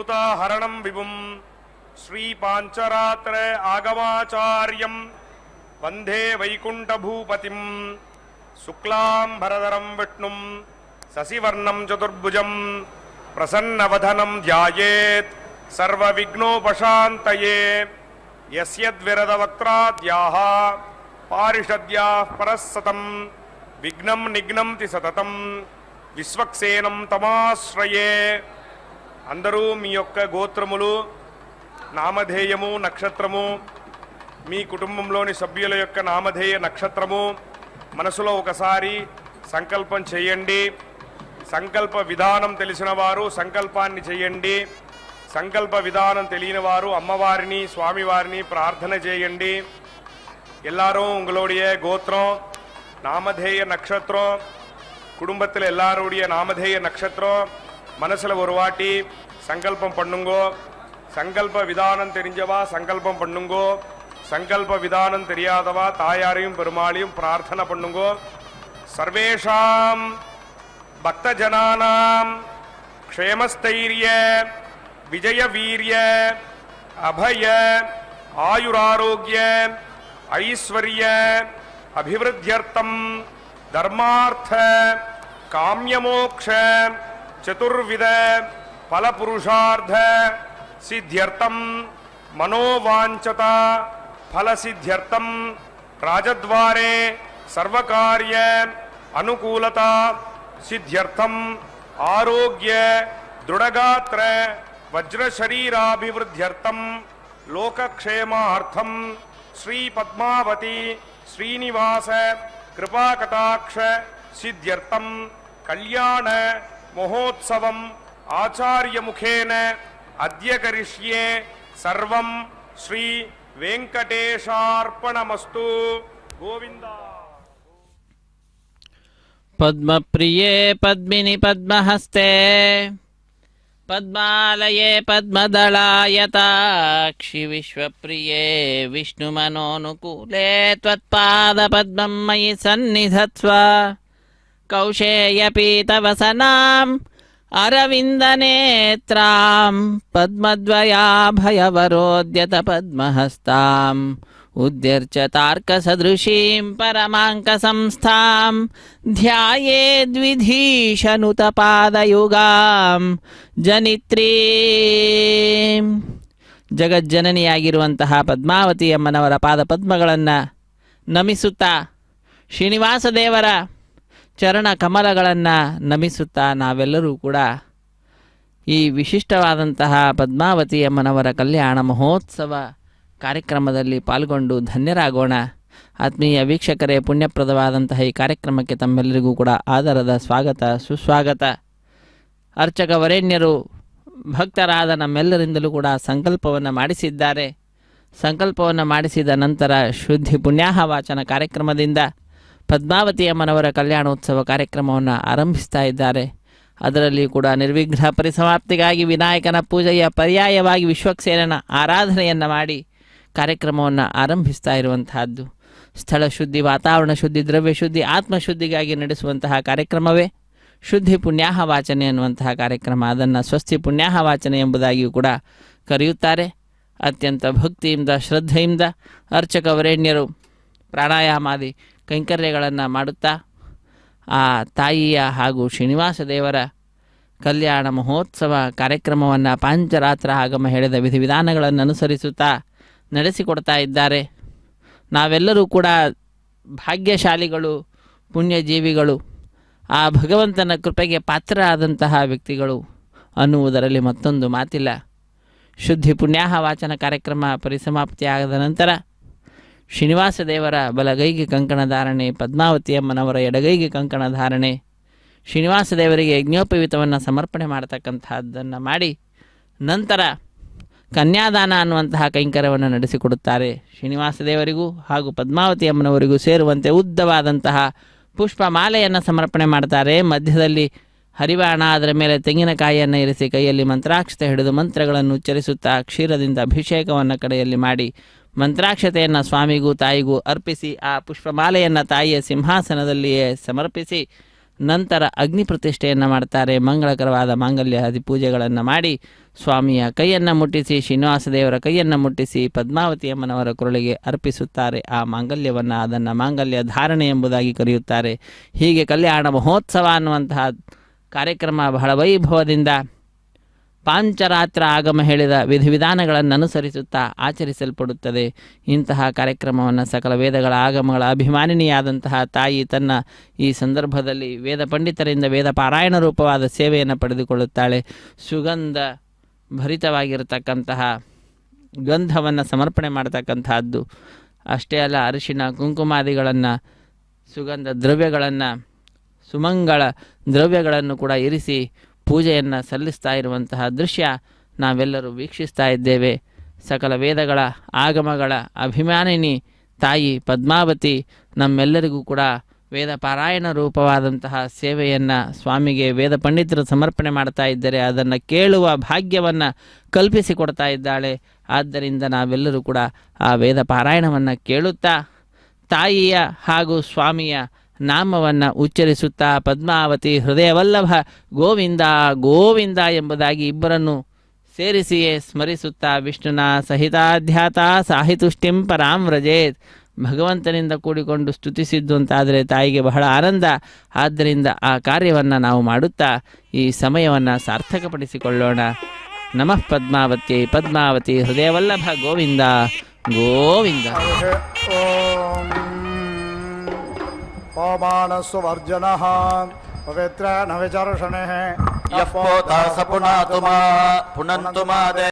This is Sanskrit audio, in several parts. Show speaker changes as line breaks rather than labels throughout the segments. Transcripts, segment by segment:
ಮರುತಾಹರಣಂ ವಿಭುಂ ಶ್ರೀಪಾಂಚರಾತ್ರ ಆಗಮಾಚಾರ್ಯಂ ವಂದೇ ವೈಕುಂಠಭೂಪತಿಂ ಶುಕ್ಲಾಂಬರಧರಂ ವಿಷ್ಣುಂ ಶಶಿವರ್ಣಂ ಚತುರ್ಭುಜಂ ಪ್ರಸನ್ನವದನಂ ಧ್ಯಾಯೇತ್ ಸರ್ವವಿಘ್ನೋಪಶಾಂತಯೇ ಯಸ್ಯದ್ವಿರದವಕ್ತ್ರಾದ್ಯಾಃ ಪಾರಿಷದ್ಯಾಃ ಪರಸ್ಸತಂ ವಿಘ್ನಂ ನಿಘ್ನಂತಿ సతతం విశ్వక్సేనం తమాశ్రయే. అందరూ మీ యొక్క గోత్రములు, నామధేయము, నక్షత్రము, మీ కుటుంబంలోని సభ్యుల యొక్క నామధేయ నక్షత్రము మనసులో ఒకసారి సంకల్పం చేయండి. సంకల్ప విధానం తెలిసిన వారు సంకల్పాన్ని చేయండి. సంకల్ప విధానం తెలియని వారు అమ్మవారిని స్వామివారిని ప్రార్థన చేయండి. எல்லாரும் உங்களுடைய கோத்திரம், நாமதேய நட்சத்திரம், குடும்பத்தில் எல்லாருடைய நாமதேய நட்சத்திரம் மனசில் ஒரு வாட்டி சங்கல்பம் பண்ணுங்கோ. சங்கல்ப விதானம் தெரிஞ்சவா சங்கல்பம் பண்ணுங்கோ. சங்கல்ப விதானம் தெரியாதவா தாயாரையும் பெருமாளையும் பிரார்த்தனை பண்ணுங்கோ. சர்வேஷாம் பக்தஜனானாம் க்ஷேமஸ்தைரிய விஜய வீரிய அபய ஆயுராரோக்கிய ஐஸ்வர்ய அபிவிருத்தியர்த்தம் தர்மார்த்த காமியமோக்ஷ சதுர்வித பலபுருஷார்த்த சித்தியர்த்தம் மனோவாஞ்சதா ஃபலசித்தியர்த்தம் ராஜத்வாரே சர்வகாரிய அனுகூலதா சித்தியர்த்தம் ஆரோக்கிய दृढ़गात्र वज्रशरीराभिवृद्ध्यर्थम लोकक्षेमार्थम श्री पद्मावती श्रीनिवास कृपाकटाक्ष सिद्ध्यर्थम कल्याण महोत्सवम आचार्य मुखेन अद्य करिष्ये सर्वं श्री वेंकटेशार्पणमस्तु. गोविंदा.
पद्मप्रिये पद्मिनि पद्महस्ते पद्मालये पद्मदलायताक्षि विश्वप्रिये विष्णुमनोनुकूले त्वत्पादपद्मं मयि सन्निधत्स्व. कौशेयपीतवसनाम् अरविन्दनेत्रां पद्मद्वयाभयवरोद्यतपद्महस्ताम् उद्यर्चतार्कसदृशीं परमाङ्कसंस्थां ಧ್ಯಾಯೇದ್ವಿಧೀಶನುತಪಾದಯುಗಾಂ ಜನಿತ್ರೀಂ. ಜಗಜ್ಜನನಿಯಾಗಿರುವಂತಹ ಪದ್ಮಾವತಿ ಅಮ್ಮನವರ ಪಾದಪದ್ಮಗಳನ್ನು ನಮಿಸುತ್ತಾ, ಶ್ರೀನಿವಾಸ ದೇವರ ಚರಣ ಕಮಲಗಳನ್ನು ನಮಿಸುತ್ತಾ ನಾವೆಲ್ಲರೂ ಕೂಡ ಈ ವಿಶಿಷ್ಟವಾದಂತಹ ಪದ್ಮಾವತಿ ಅಮ್ಮನವರ ಕಲ್ಯಾಣ ಮಹೋತ್ಸವ ಕಾರ್ಯಕ್ರಮದಲ್ಲಿ ಪಾಲ್ಗೊಂಡು ಧನ್ಯರಾಗೋಣ. ಆತ್ಮೀಯ ವೀಕ್ಷಕರೇ, ಪುಣ್ಯಪ್ರದವಾದಂತಹ ಈ ಕಾರ್ಯಕ್ರಮಕ್ಕೆ ತಮ್ಮೆಲ್ಲರಿಗೂ ಕೂಡ ಆದರದ ಸ್ವಾಗತ ಸುಸ್ವಾಗತ. ಅರ್ಚಕ ವರೇಣ್ಯರು ಭಕ್ತರಾದ ನಮ್ಮೆಲ್ಲರಿಂದಲೂ ಕೂಡ ಸಂಕಲ್ಪವನ್ನು ಮಾಡಿಸಿದ್ದಾರೆ. ಸಂಕಲ್ಪವನ್ನು ಮಾಡಿಸಿದ ನಂತರ ಶುದ್ಧಿ ಪುಣ್ಯಾಹ ವಾಚನ ಕಾರ್ಯಕ್ರಮದಿಂದ ಪದ್ಮಾವತಿ ಅಮ್ಮನವರ ಕಲ್ಯಾಣೋತ್ಸವ ಕಾರ್ಯಕ್ರಮವನ್ನು ಆರಂಭಿಸ್ತಾ ಇದ್ದಾರೆ. ಅದರಲ್ಲಿ ಕೂಡ ನಿರ್ವಿಘ್ನ ಪರಿಸಮಾಪ್ತಿಗಾಗಿ ವಿನಾಯಕನ ಪೂಜೆಯ ಪರ್ಯಾಯವಾಗಿ ವಿಶ್ವಕ್ಸೇನನ ಆರಾಧನೆಯನ್ನು ಮಾಡಿ ಕಾರ್ಯಕ್ರಮವನ್ನು ಆರಂಭಿಸ್ತಾ ಇರುವಂತಹದ್ದು. ಸ್ಥಳ ಶುದ್ಧಿ, ವಾತಾವರಣ ಶುದ್ಧಿ, ದ್ರವ್ಯ ಶುದ್ಧಿ, ಆತ್ಮಶುದ್ಧಿಗಾಗಿ ನಡೆಸುವಂತಹ ಕಾರ್ಯಕ್ರಮವೇ ಶುದ್ಧಿ ಪುಣ್ಯಾಹ ವಾಚನೆ ಅನ್ನುವಂತಹ ಕಾರ್ಯಕ್ರಮ. ಅದನ್ನು ಸ್ವಸ್ತಿ ಪುಣ್ಯಾಹ ವಾಚನೆ ಎಂಬುದಾಗಿಯೂ ಕೂಡ ಕರೆಯುತ್ತಾರೆ. ಅತ್ಯಂತ ಭಕ್ತಿಯಿಂದ ಶ್ರದ್ಧೆಯಿಂದ ಅರ್ಚಕ ವರೇಣ್ಯರು ಪ್ರಾಣಾಯಾಮಾದಿ ಕೈಂಕರ್ಯಗಳನ್ನು ಮಾಡುತ್ತಾ ಆ ತಾಯಿಯ ಹಾಗೂ ಶ್ರೀನಿವಾಸ ದೇವರ ಕಲ್ಯಾಣ ಮಹೋತ್ಸವ ಕಾರ್ಯಕ್ರಮವನ್ನು ಪಾಂಚರಾತ್ರ ಆಗಮ ಹೇಳಿದ ವಿಧಿವಿಧಾನಗಳನ್ನು ಅನುಸರಿಸುತ್ತಾ ನಡೆಸಿಕೊಡ್ತಾ ಇದ್ದಾರೆ. ನಾವೆಲ್ಲರೂ ಕೂಡ ಭಾಗ್ಯಶಾಲಿಗಳು, ಪುಣ್ಯಜೀವಿಗಳು, ಆ ಭಗವಂತನ ಕೃಪೆಗೆ ಪಾತ್ರರಾದಂತಹ ವ್ಯಕ್ತಿಗಳು ಅನ್ನುವುದರಲ್ಲಿ ಮತ್ತೊಂದು ಮಾತಿಲ್ಲ. ಶುದ್ಧಿ ಪುಣ್ಯಾಹ ವಾಚನ ಕಾರ್ಯಕ್ರಮ ಪರಿಸಮಾಪ್ತಿಯಾದ ನಂತರ ಶ್ರೀನಿವಾಸ ದೇವರ ಬಲಗೈಗೆ ಕಂಕಣ ಧಾರಣೆ, ಪದ್ಮಾವತಿ ಅಮ್ಮನವರ ಎಡಗೈಗೆ ಕಂಕಣ ಧಾರಣೆ, ಶ್ರೀನಿವಾಸ ದೇವರಿಗೆ ಯಜ್ಞೋಪವೀತವನ್ನು ಸಮರ್ಪಣೆ ಮಾಡತಕ್ಕಂತಹದ್ದನ್ನು ಮಾಡಿ ನಂತರ ಕನ್ಯಾದಾನ ಅನ್ನುವಂತಹ ಕೈಂಕರ್ಯವನ್ನು ನಡೆಸಿಕೊಡುತ್ತಾರೆ. ಶ್ರೀನಿವಾಸ ದೇವರಿಗೂ ಹಾಗೂ ಪದ್ಮಾವತಿ ಅಮ್ಮನವರಿಗೂ ಸೇರುವಂತೆ ಉದ್ದವಾದಂತಹ ಪುಷ್ಪ ಮಾಲೆಯನ್ನು ಸಮರ್ಪಣೆ ಮಾಡ್ತಾರೆ. ಮಧ್ಯದಲ್ಲಿ ಹರಿವಾಣ, ಅದರ ಮೇಲೆ ತೆಂಗಿನಕಾಯಿಯನ್ನು ಇರಿಸಿ ಕೈಯಲ್ಲಿ ಮಂತ್ರಾಕ್ಷತೆ ಹಿಡಿದು ಮಂತ್ರಗಳನ್ನು ಉಚ್ಚರಿಸುತ್ತಾ ಕ್ಷೀರದಿಂದ ಅಭಿಷೇಕವನ್ನು ಕಡೆಯಲ್ಲಿ ಮಾಡಿ ಮಂತ್ರಾಕ್ಷತೆಯನ್ನು ಸ್ವಾಮಿಗೂ ತಾಯಿಗೂ ಅರ್ಪಿಸಿ ಆ ಪುಷ್ಪಮಾಲೆಯನ್ನು ತಾಯಿಯ ಸಿಂಹಾಸನದಲ್ಲಿಯೇ ಸಮರ್ಪಿಸಿ ನಂತರ ಅಗ್ನಿ ಪ್ರತಿಷ್ಠೆಯನ್ನು ಮಾಡ್ತಾರೆ. ಮಂಗಳಕರವಾದ ಮಾಂಗಲ್ಯಾದಿ ಪೂಜೆಗಳನ್ನು ಮಾಡಿ ಸ್ವಾಮಿಯ ಕೈಯನ್ನು ಮುಟ್ಟಿಸಿ, ಶ್ರೀನಿವಾಸ ದೇವರ ಕೈಯನ್ನು ಮುಟ್ಟಿಸಿ ಪದ್ಮಾವತಿ ಅಮ್ಮನವರ ಕೊರಳಿಗೆ ಅರ್ಪಿಸುತ್ತಾರೆ ಆ ಮಾಂಗಲ್ಯವನ್ನು. ಅದನ್ನು ಮಾಂಗಲ್ಯ ಧಾರಣೆ ಎಂಬುದಾಗಿ ಕರೆಯುತ್ತಾರೆ. ಹೀಗೆ ಕಲ್ಯಾಣ ಮಹೋತ್ಸವ ಅನ್ನುವಂತಹ ಕಾರ್ಯಕ್ರಮ ಬಹಳ ವೈಭವದಿಂದ ಪಾಂಚರಾತ್ರ ಆಗಮ ಹೇಳಿದ ವಿಧಿವಿಧಾನಗಳನ್ನು ಅನುಸರಿಸುತ್ತಾ ಆಚರಿಸಲ್ಪಡುತ್ತದೆ. ಇಂತಹ ಕಾರ್ಯಕ್ರಮವನ್ನು ಸಕಲ ವೇದಗಳ ಆಗಮಗಳ ಅಭಿಮಾನಿನಿಯಾದಂತಹ ತಾಯಿ ತನ್ನ ಈ ಸಂದರ್ಭದಲ್ಲಿ ವೇದ ಪಂಡಿತರಿಂದ ವೇದ ಪಾರಾಯಣ ರೂಪವಾದ ಸೇವೆಯನ್ನು ಪಡೆದುಕೊಳ್ಳುತ್ತಾಳೆ. ಸುಗಂಧ ಭರಿತವಾಗಿರತಕ್ಕಂತಹ ಗಂಧವನ್ನು ಸಮರ್ಪಣೆ ಮಾಡತಕ್ಕಂತಹದ್ದು ಅಷ್ಟೇ ಅಲ್ಲ, ಅರಿಶಿಣ ಕುಂಕುಮಾದಿಗಳನ್ನು, ಸುಗಂಧ ದ್ರವ್ಯಗಳನ್ನು, ಸುಮಂಗಳ ದ್ರವ್ಯಗಳನ್ನು ಕೂಡ ಇರಿಸಿ ಪೂಜೆಯನ್ನು ಸಲ್ಲಿಸ್ತಾ ಇರುವಂತಹ ದೃಶ್ಯ ನಾವೆಲ್ಲರೂ ವೀಕ್ಷಿಸ್ತಾ ಇದ್ದೇವೆ. ಸಕಲ ವೇದಗಳ ಆಗಮಗಳ ಅಭಿಮಾನಿನಿ ತಾಯಿ ಪದ್ಮಾವತಿ ನಮ್ಮೆಲ್ಲರಿಗೂ ಕೂಡ ವೇದ ಪಾರಾಯಣ ರೂಪವಾದಂತಹ ಸೇವೆಯನ್ನು ಸ್ವಾಮಿಗೆ ವೇದ ಪಂಡಿತರು ಸಮರ್ಪಣೆ ಮಾಡ್ತಾ ಇದ್ದರೆ ಅದನ್ನು ಕೇಳುವ ಭಾಗ್ಯವನ್ನು ಕಲ್ಪಿಸಿಕೊಡ್ತಾ ಇದ್ದಾಳೆ. ಆದ್ದರಿಂದ ನಾವೆಲ್ಲರೂ ಕೂಡ ಆ ವೇದ ಪಾರಾಯಣವನ್ನು ಕೇಳುತ್ತಾ ತಾಯಿಯ ಹಾಗೂ ಸ್ವಾಮಿಯ ನಾಮವನ್ನು ಉಚ್ಚರಿಸುತ್ತಾ ಪದ್ಮಾವತಿ ಹೃದಯವಲ್ಲಭ ಗೋವಿಂದ ಗೋವಿಂದ ಎಂಬುದಾಗಿ ಇಬ್ಬರನ್ನು ಸೇರಿಸಿಯೇ ಸ್ಮರಿಸುತ್ತಾ ವಿಷ್ಣುನ ಸಹಿತಾಧ್ಯಾತ ಸಾಹಿತುಷ್ಟಿಂ ಪರಾಂ ವ್ರಜೇತ್, ಭಗವಂತನಿಂದ ಕೂಡಿಕೊಂಡು ಸ್ತುತಿಸಿದ್ದು ಅಂತಾದರೆ ತಾಯಿಗೆ ಬಹಳ ಆನಂದ. ಆದ್ದರಿಂದ ಆ ಕಾರ್ಯವನ್ನು ನಾವು ಮಾಡುತ್ತಾ ಈ ಸಮಯವನ್ನು ಸಾರ್ಥಕಪಡಿಸಿಕೊಳ್ಳೋಣ. ನಮಃ ಪದ್ಮಾವತ್ಯೈ ಪದ್ಮಾವತಿ ಹೃದಯವಲ್ಲಭ ಗೋವಿಂದ ಗೋವಿಂದ.
ಪವಮಾನಸ್ವರ್ಜನಃ ಪವಿತ್ರೇಣ ವಿಚರ್ಷಣಃ
ಯಃ ಪೋತಾ ಸ ಪುನಾತು ಮಾ ಪುನಂತು ಮಾದೇ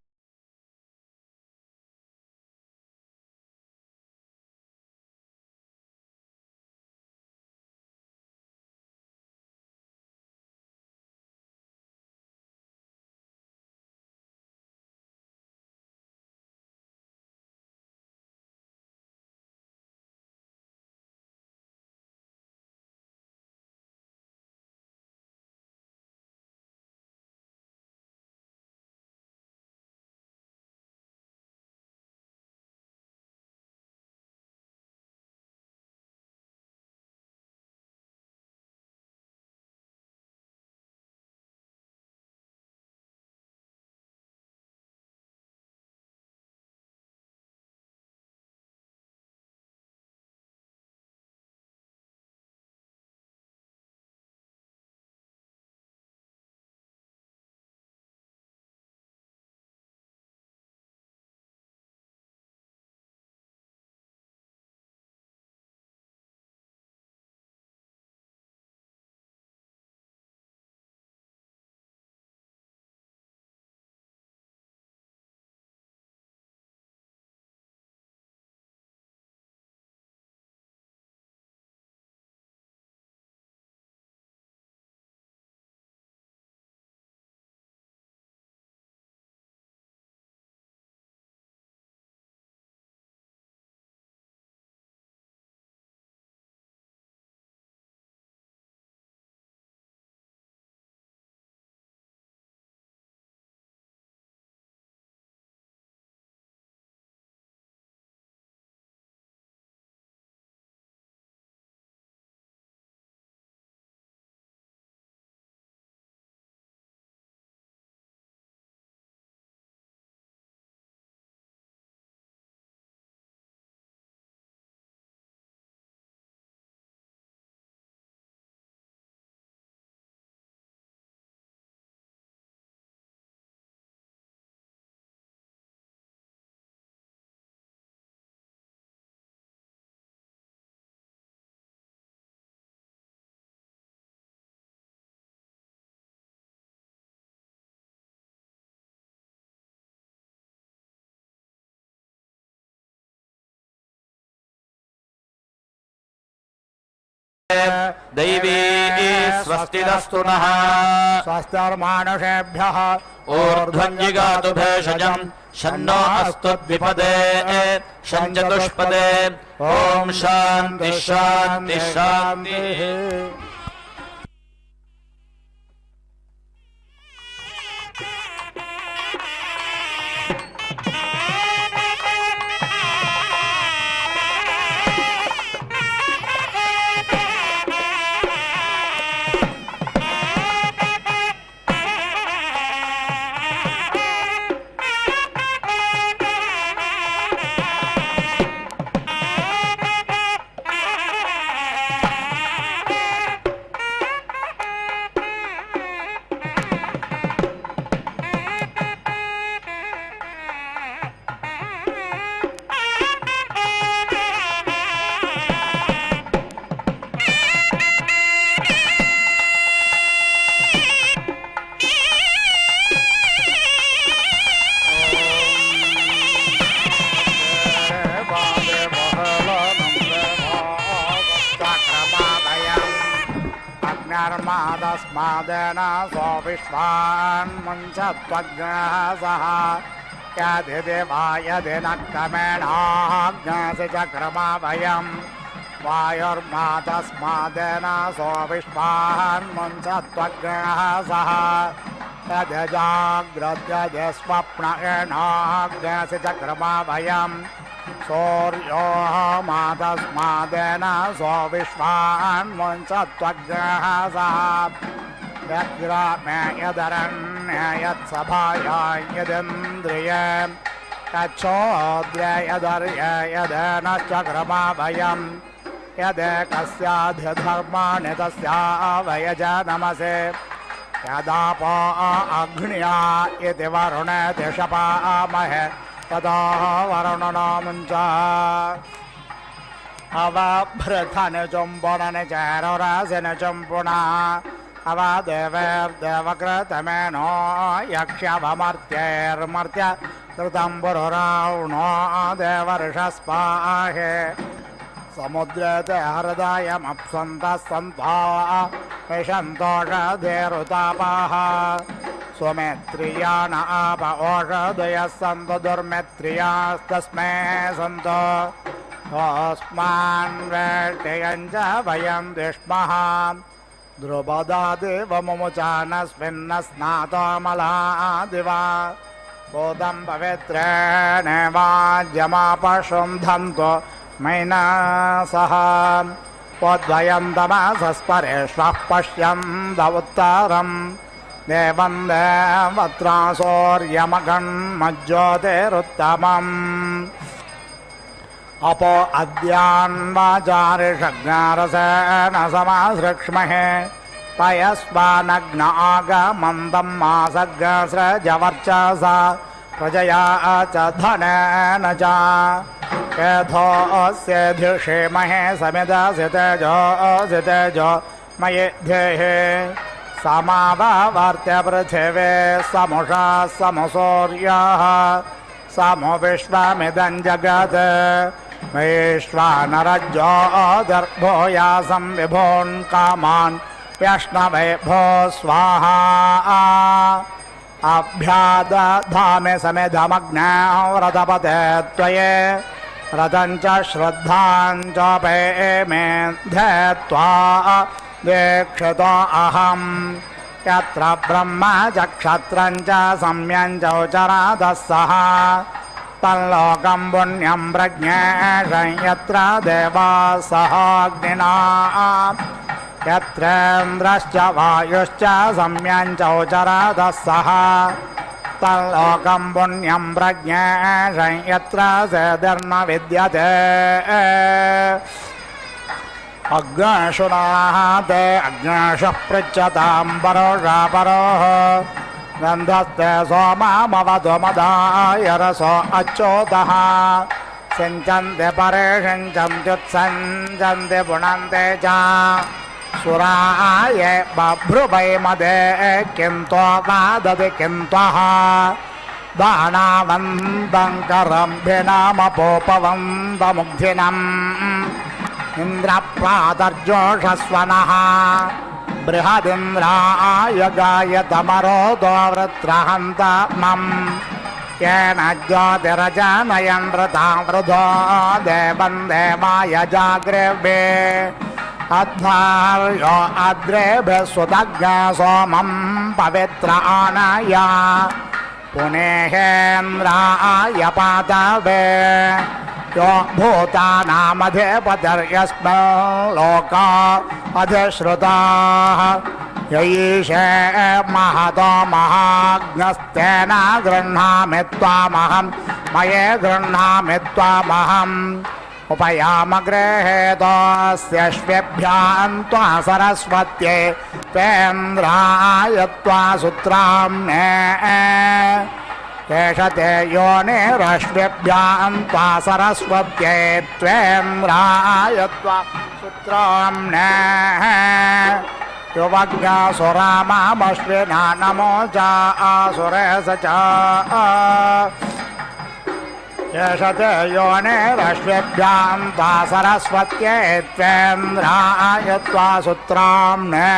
दैवी स्वस्तिरस्तु नः
स्वस्तिर्मानुषेभ्यः
ऊर्ध्वञ्जिगातु भेषजम् शन्नो अस्तु द्विपदे शञ्चतुष्पदे ॐ शान्ति शान्ति शान्तिः।
अग्निर्मादस्मादेन सो विश्वान्मुञ्चत्वग्नः सः यदिदेवायदिनक्कमेणाग्नसि चक्रमा वयम् वायुर्मातस्मादेन सो विश्वान्मुञ्चत्वग्नः सः यद्जाग्रत्यदि स्वप्नेनाग्नसि चक्रमा वयम् सूर्यो मातस्मादेन सो विश्वान्मुञ्चत्वग्नः सः यद्ग्रामे यदरण्ये यत्सभायां यदिन्द्रिये यच्छोद्रे यदर्ये यदेनश्चक्रमा वयम् यदेकस्याधिधर्माणि तस्यावयज नमसे यदापो अग्न्या इति वरुणे दिशपामहे तदा वरुणनामुञ्च अवभृथनि चुम्बुणनि चैरुरसिनि चुम्बुणा अवदेवैर्देवकृतमेनो यक्ष्यवमर्त्यैर्मर्त्य कृतं पुरुरावणो देवर्षस्पाहे समुद्रे ते हृदयमप्सन्तः सन्त्वा विशन्तोषधेरुतापाः स्वमेत्रिया न आप ओषधयः सन्तु दुर्मेत्रियास्तस्मै सन्तु अस्मान् वेष्टयं च वयं द्विष्मः ध्रुपदादिवमुचानस्मिन्न स्नातोमलादिवा बोधं पवित्रेण वाज्यमापशुन्धन्तु मैनासः पोद्वयं तमसस्परेष्वः पश्यन्त उत्तरम् देवं देवत्रासौर्यमगन्मज्योतिरुत्तमम् अपो अद्यान्वाचारिषज्ञारसेन समासृक्ष्महे पयस्वानग्न आगमन्दं मासग्रस्रजवर्चसा प्रजया च धनेन च यथोऽस्यधिषेमहे समिदसितेजो मयि धेः समावर्त्य पृथिवे समुषा समसूर्यः समो विश्वमिदं जगत् वैश्वानरज्योतिर्भूयासं विभून् कामान् व्यष्णवे भो स्वाहा अभ्यादधामे समेधमग्नौ व्रतपते त्वये व्रतं च श्रद्धां च पेमे ध्यत्वा दीक्षितो अहम् यत्र ब्रह्म च क्षत्रं च सम्यं च उचरादः सः तल्लोकं पुण्यं प्रज्ञेशं यत्र देवाः सहाग्निना यत्रेन्द्रश्च वायुश्च सम्यं च उचरादः सः तल्लोकं पुण्यं प्रज्ञेशं यत्र सेदिर्न विद्यते अग्नेषुनाः ते अग्नेषः पृच्छतां परोषा परोः गन्धस्ते सोमामवधु मदाय रसो अच्युतः सिञ्चन्ति परे सिञ्चन्त्युत्सञ्चन्ति पुनन्ते च सुराये बभ्रुवै मदे किं त्ववादति किं त्वः दानावन्तं करम्भिनामपोपवन्तमुग्धिनम् इन्द्रप्रातर्जोषस्वनः बृहदिन्द्राय गायतमरोदो वृत्रहन्तमम् येन ज्योतिरजनयन् वृतां वृधो देवं देवाय जाग्रेभ्ये अध्वर्यो अद्रेभ्यः सुदग्ना सोमं पवित्र आनय पुनेहेन्द्राय पातवे यो भूतानामधिपतिर्यस्मिन् लोका अधिश्रुताः यैषे महतो महाग्नस्तेन गृह्णामि त्वामहं मये गृह्णामि त्वामहम् उपयामगृहेतोऽस्यश्वेभ्यां त्वा सरस्वत्यै त्वेन्द्राय त्वा सुत्राम्ने एष ते योनिरश्वेभ्यां त्वा सरस्वत्यै त्वेन्द्राय त्वा सुत्राम्ने युवज्ञासुरामामश्विना नमो च आसुरे स च येषते योनिरश्वेभ्यां ता सरस्वत्येत्वेन्द्राय त्वा सुत्राम्ने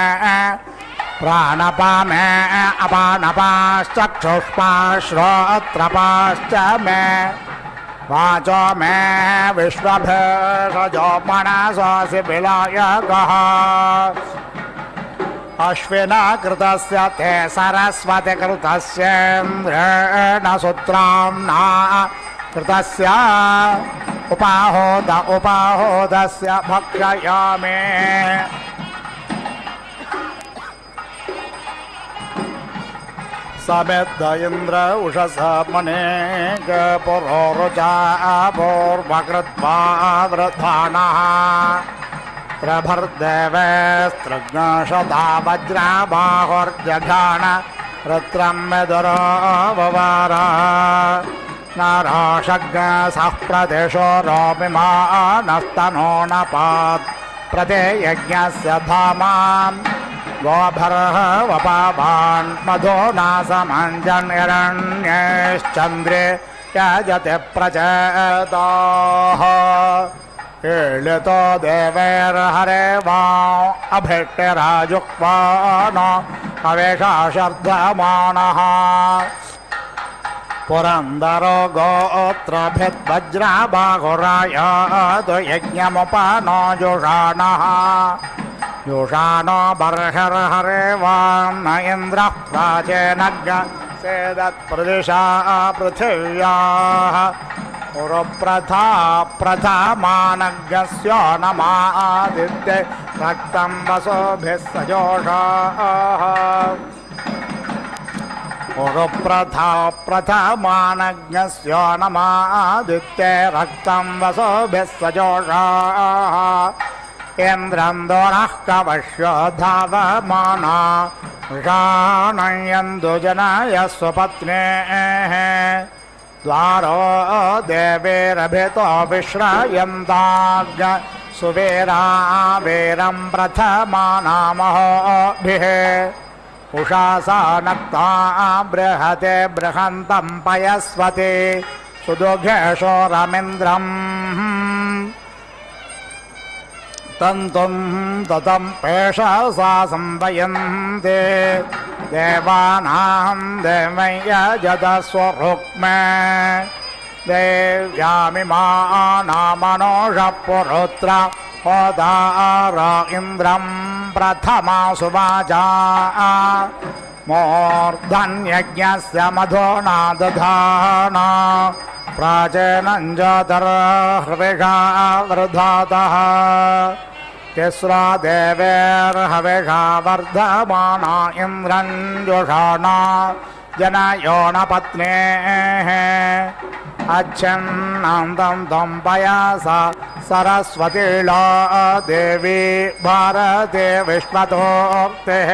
प्राणपामे अपानपाश्चक्षुष्पाश्रोत्रपाश्च मे वाचो मे विश्वभेषजो मनसोऽसि विलायकः अश्विना कृतस्य ते सरस्वती कृतस्येन्द्रेण सुत्राम्ना कृतस्य उपाहोदस्य भक्षयामि समेद्ध इन्द्र उषस मनेक पुरोरुचा पूर्वकृत्वा वृधानः प्रभर्देवेस्त्रज्ञशता वज्राबाहुर्जघान रुद्रं विदुरोववार नाराशग्नसः प्रदेशो रोमिमानस्तनो नपात् प्रदेयज्ञस्य धामान् गोभर्हवपावान् मधो नासमञ्जन्यरण्यश्चन्द्रे यजति प्रचेताः एलितो देवैर्हरे वां अभिष्टिराजुक्वानो हवेषाशर्धमानः पुरन्दरो गोत्रभिद्वज्राबाहुरायातु यज्ञमुपनो जुषाणः जुषाणो बर्हिर्हरे वां न इन्द्रः प्राचेनग् सेदत्प्रदिशा पृथिव्याः पुरप्रथा प्रथमानग्स्य नमादित्ये रक्तं वसुभिः सजोषाः पुरप्रथा प्रथमानग्स्य नमादित्ये रक्तं वसुभिः सजोषाः इन्द्रं दोरः कवश्यो धावमाना वृषाणयन्तु जनाय स्वपत्नेः द्वारो देवेरभितो विश्रायन्ताग् सुवीरा वीरं प्रथमानामहोभिः उषासा नक्ता बृहते बृहन्तं पयस्वती सुदुघेशोरमिन्द्रम् तन्तुं ततं पेषसा संवयन्ते देवानां देवयजदस्वरुक्मे देव्यामिमानामनोषः पुरुत्र होदार इन्द्रं प्रथमा सुवाचा मूर्धन्यज्ञस्य मधोना दधाना प्राचीनं ज्योतिर्हविषा वृधातः तिस्रा देवैर्हविषा वर्धमाना इन्द्रं जुषाणा जनायो न पत्नेः अच्छन्नान्तं तं पयसा सरस्वतीला देवी भारते विश्वतोक्तेः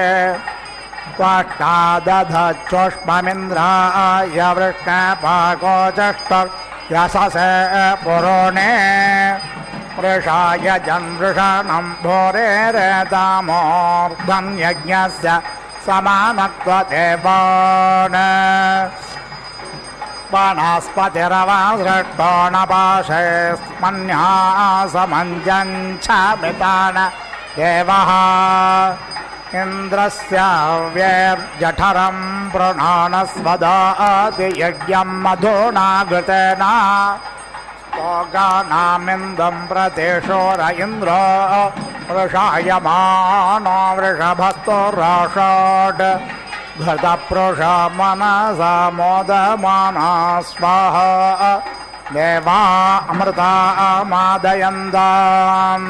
त्वष्टादधच्छुष्ममिन्द्राय वृष्णपाकोचष्टयशसे पुरोणे वृषाय जन्वृषणं भोरेरेतामूर्धन्यज्ञस्य समानत्वदेवान् वनस्पतिरवसृष्टो न पाशेस्मन्यासमञ्जञ्छमितान देवः इन्द्रस्य व्यर्जठरं प्रणानस्वदाति यज्ञं मधुना घृतेन स्तोगानामिन्दं प्रतेशोर इन्द्रो वृषायमानो वृषभस्तुराषाड् घृतप्रुषा मनसा मोदमाना स्वाहा देवा अमृता मादयन्ताम्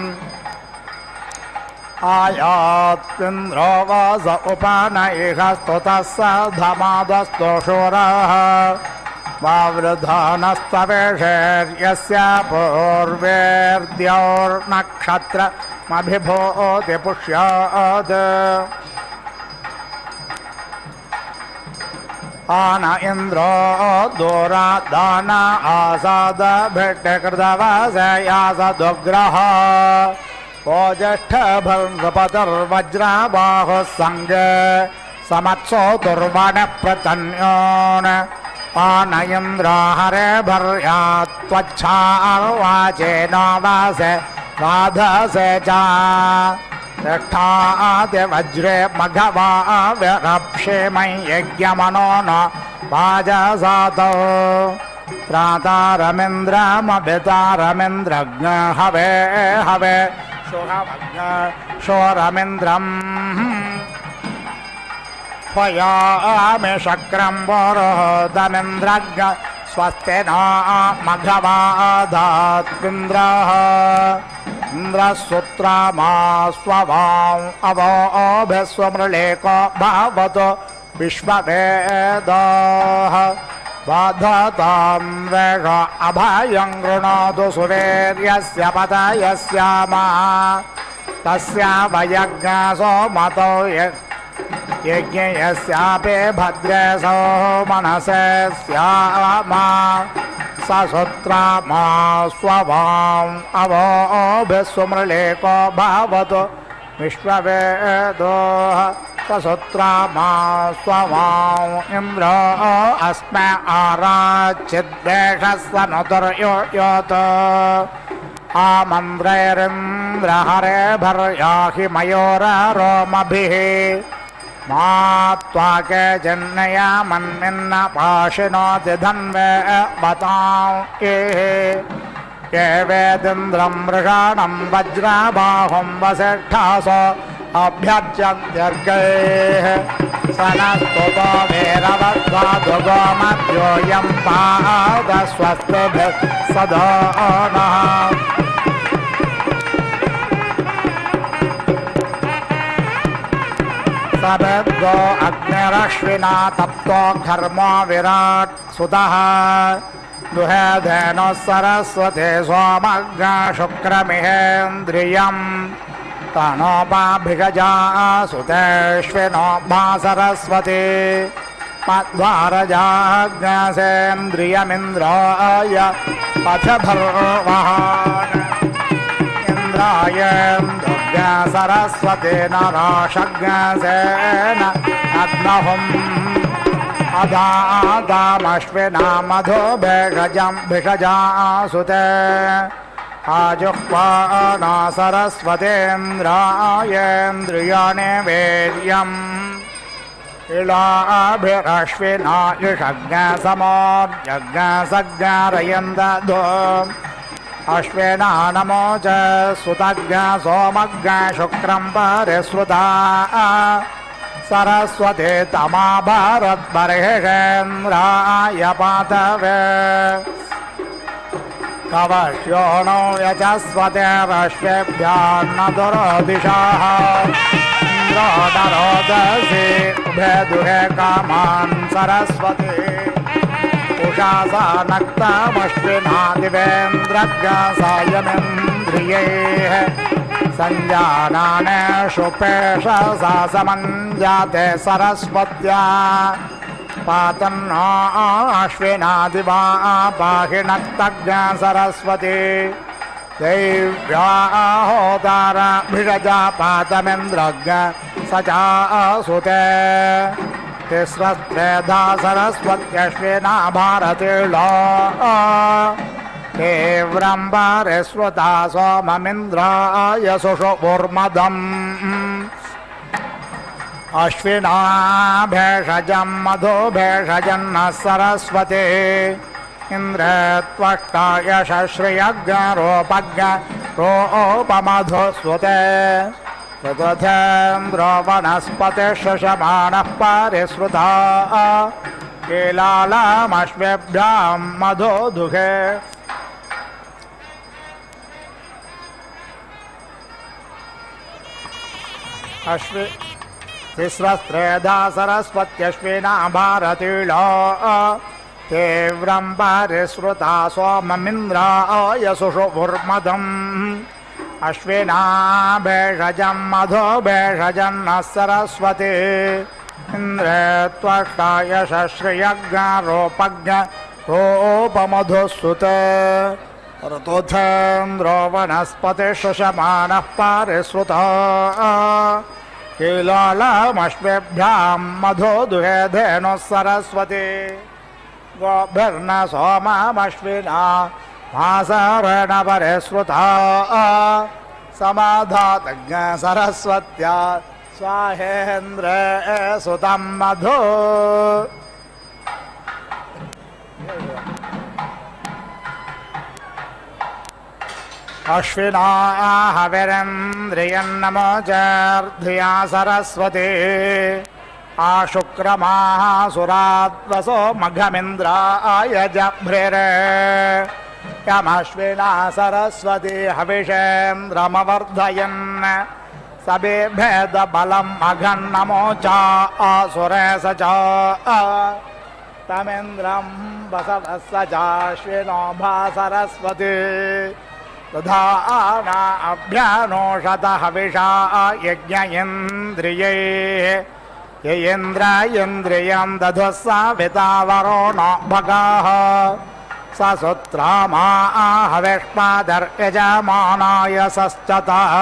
आयात्इन्द्रो वस उपनयिहस्तुतः स धमादस्तु शूरः वावृधानस्तवेषेर्यस्य पूर्वेर्द्यौर्नक्षत्रमभिभूति पुष्यात् आन इन्द्रो दूरादान आसाद भिट्टकृतवसयासदुग्रह ओज्येष्ठभर्गपतिर्वज्राबाहुः सङ्गे समत्सो दुर्वणप्रतन्योन् पान इन्द्र हरे भर्या त्वच्छार्वाचेन वासे राधसे च तिष्ठाति वज्रे मघवा विरप्षेमै यज्ञमनो न वाजसातौ त्रातारमिन्द्रमभितारमिन्द्रज्ञ हवे हवे शोहवज्ञ शोरमिन्द्रम् त्वयामि शक्रं पुरोहतमिन्द्रज्ञ स्वस्ति न मघवादात्विन्द्रः इन्द्रसूत्रमा स्ववां अवोभिस्वमृळेको भवतो विश्ववेदः बाधतां वेष अभयं गृणोतु सुवीर्यस्य पतयस्यामा तस्या वयज्ञसो मतो यज्ञयस्यापि भद्रे सो मनसे स्यामा ससूत्रमा स्ववां अवोभिस्वमृळेको भवतु विश्ववेदः ससूत्रमा स्ववां इन्द्रो अस्मै आराचिद्वेषस्वनुतुर्योत आमन्द्रैरिन्द्र हरे भर्याहि मयूररोमभिः मा त्वाके जन्नया मन्मिन्न पाशिनोति धन्वे बतां ये वेदिन्द्रं मृषाणं वज्रबाहुं वसिष्ठासो अभ्यर्चन्त्यर्गैः सनस्तुतो वीरवद्वादुगोमद्योऽयं पादस्वस्तिभिः सदा नः सवेद्गो अग्निरश्विना तप्तो घर्मो विराट् सुतः दुहे धेनुः सरस्वती सोमज्ञ शुक्रमिहेन्द्रियम् तनोपाभिगजा सुतेष्विनो भा सरस्वती मध्वारजाज्ञसेन्द्रियमिन्द्राय पथभर्वहान् इन्द्रायेन्दुर्य सरस्वती नराशज्ञसेन अग्नहुम् अधादामश्विना मधु भिषजा सुते आजुह्वाना सरस्वतीन्द्रायेन्द्रियाणि वीर्यम् इलाभिरश्विना युषज्ञसमोर्यज्ञसज्ञारयन्दधो अश्विना नमो च सुतज्ञ सोमज्ञ शुक्रं परिश्रुता सरस्वती तमा भारद्बर्हिषेन्द्राय पातवे कवश्योणो यचस्वतेरश्वेभ्यान्न दुरोदिशाः इन्द्रो नरोदसी उभे दुहे कामान् सरस्वती उषासा नक्तमश्विना दिवेन्द्रज्ञसायमिन्द्रियैः सञ्जानानेषु पेषसा समञ्जाते सरस्वत्या पातन्नो अश्विना दिवा पाहि नक्तज्ञ सरस्वती दैव्या होतारभिषजा पातमिन्द्रज्ञ स चासुते तिस्रस्त्रेधा सरस्वत्यश्विना भारतीर्लो तीव्रं परिश्रुता सोममिन्द्राय सुषुपुर्मदम् अश्विना भेषजं मधु भेषजन्नः सरस्वती इन्द्रे त्वष्टा यशश्रियज्ञरोपज्ञ रोपमधुस्वते ऋतुथेन्द्रो वनस्पतिशशमानः परिश्रुता कीलालमश्वेभ्यां मधुदुहे तिस्रस्त्रेधा सरस्वत्यश्विना भारतीलो तीव्रं परिश्रुता सोममिन्द्राय सुषुपुर्मदम् अश्विना भेषजं मधु भेषजन्नः सरस्वती इन्द्रे त्वष्टा यशश्रियज्ञरोपज्ञ रोपमधुसुते ऋतुथेन्द्रो वनस्पतिशशमानः परिश्रुता कीलालमश्वेभ्यां मधुदुहे धेनुः सरस्वती गोभिर्न सोममश्विना मासरेण परिश्रुता समाधातज्ञ सरस्वत्या स्वाहेन्द्रे सुतं मधु अश्विना हविरेन्द्रियन्नमोचर्धिया सरस्वती आशुक्रमाः सुरात्वसो मघमिन्द्राय जभ्रिरे यमश्विना सरस्वती हविषेन्द्रमवर्धयन् सबिभेदबलं मघन्नमोचा आसुरे स च तमिन्द्रं वसवः स चाश्विनोभा सरस्वती तथा अभ्यानोषत हविषा यज्ञ इन्द्रियैः यन्द्रियं दधुः सावितावरो न भगाः स सुत्रामा हविष्मादर्यजमानाय सश्चतः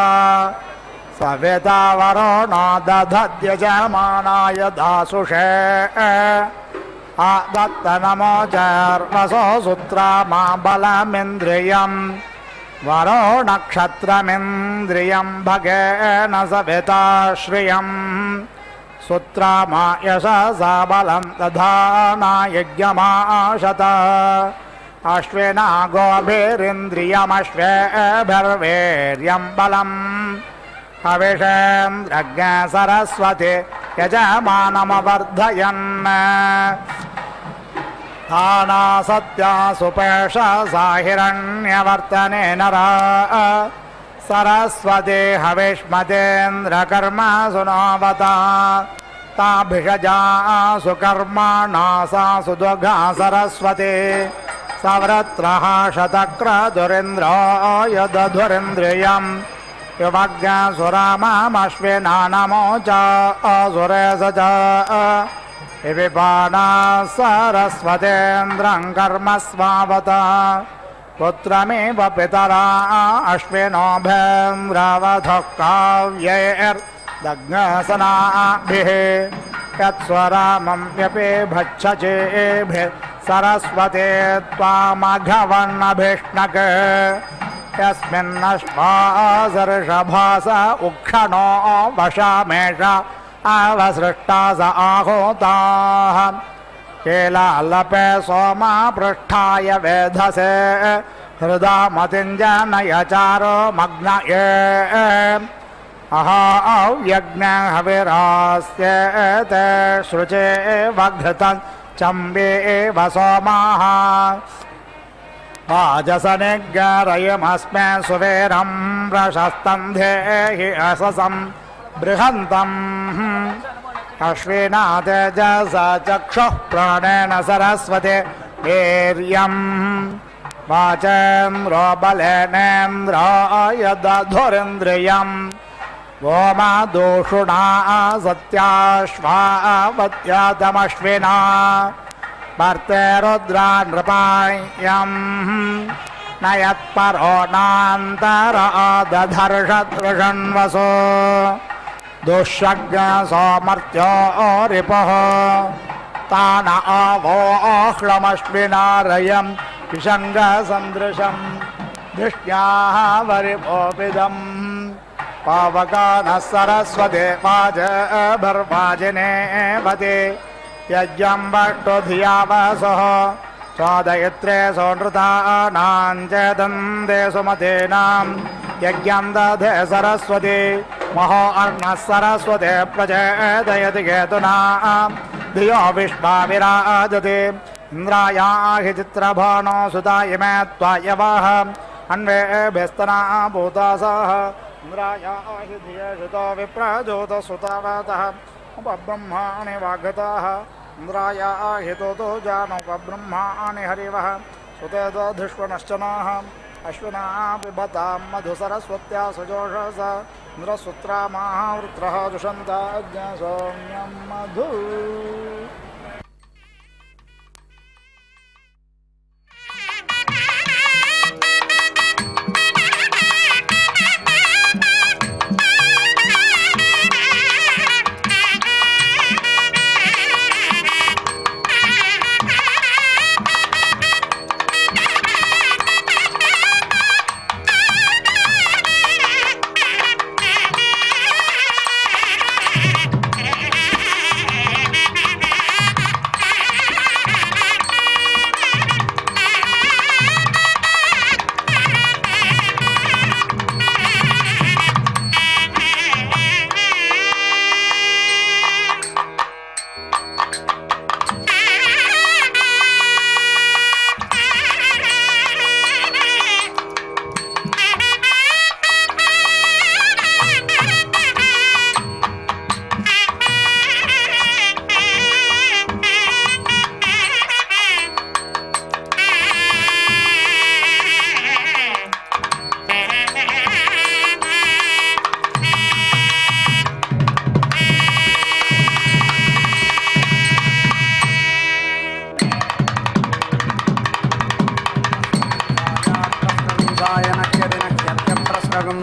सवितावरो न दधद्यजमानाय दासुषे आदत्तनमोचर्वसो सुत्रामा बलमिन्द्रियम् वरो नक्षत्रमिन्द्रियं भगेन सविता श्रियं सुत्रामा यशसा बलं दधाना यज्ञमाशत अश्विना गोभिरिन्द्रियमश्वेभिर्वीर्यं बलं हविषेन्द्रज्ञ सरस्वती यजमानमवर्धयन् ताना सत्या सुपेशसा हिरण्यवर्तने नरा सरस्वती हविष्मतेन्द्रकर्मा सुनोवता ताभिषजा सुकर्माणा सा सुदुघा सरस्वती सवृत्रः शतक्रतुरिन्द्राय दधुरिन्द्रियं युवज्ञसुरामश्विना नमोचा असुरे स च विपाना सरस्वतेन्द्रं कर्म स्वावता पुत्रमेव पितरा अश्विनोभेन्द्रावधः काव्यैर्दग्नसनाभिः यत्स्वरामं व्यपि भक्षचेभिः सरस्वते त्वामघवन्नभिष्णक यस्मिन्नश्वासर्षभास उक्षणो वशामेष अवसृष्टा स आहोताः केलालपे सोमा पृष्ठाय वेधसे हृदा मतिञ्जनयचारो मग्नये अहाव्यज्ञ हविरास्येते श्रुचे वघृतं चम्बे एव सोमाः वाजसनिग्रयमस्मे सुवेरं प्रशस्तं धेहि अससं बृहन्तम् अश्विना तेजसा चक्षुः प्राणेन सरस्वती वीर्यम् वाचेन्द्रो बलेनेन्द्राय दधुरिन्द्रियम् गोमादोषुणा सत्याश्वावत्यातमश्विना भर्ते रुद्रा नृपायम् न यत्परो नान्तरा दधर्षदृषण्वसो दुःशग्न सोमर्त्यो रिपः तान आवोह्लमश्विनारयं विषङ्गसन्दृशं धिष्ण्याः वरिपोपिदम् पावकानः सरस्वते वाजभर्वाजिने वते यज्ञं वष्टुधिया वसः स्वादयित्रे सोनृतानाञ्चेदन्दे सुमतेनां यज्ञं दधे सरस्वती महो अर्णः सरस्वते प्रचोदयति केतुना धियो विश्वा विराजते इन्द्रायाहि चित्रभानो सुता इमे त्वायवः अन्वेभिस्तना भूतासः इन्द्रायाहि धियेषुतो विप्रजोतसुतावतः उपब्रह्माणि वागताः इन्द्रायाहि तोतो जानोपब्रह्माणि हरिवः सुते दधिष्वनश्चनाः अश्विना पिबतां मधुसरस्वत्या सुजोषस इन्द्रसूत्रामाः वृत्रः दुषन्ता सौम्यं मधु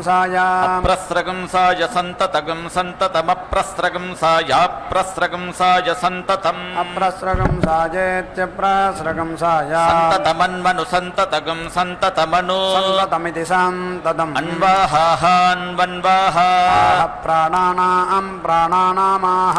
अप्रस्रगंसाय
अप्रस्रगंसाय सन्ततगं सन्ततमप्रस्रगंसायाप्रस्रगंसाय सन्ततम्
अप्रस्रगंसायेत्यप्रस्रगंसाय
सन्ततमन्मनु सन्ततगं सन्ततमनु
सन्ततमिति सन्ततम्
अन्वाहान्वन्वाहा
प्राणानां प्राणानामाह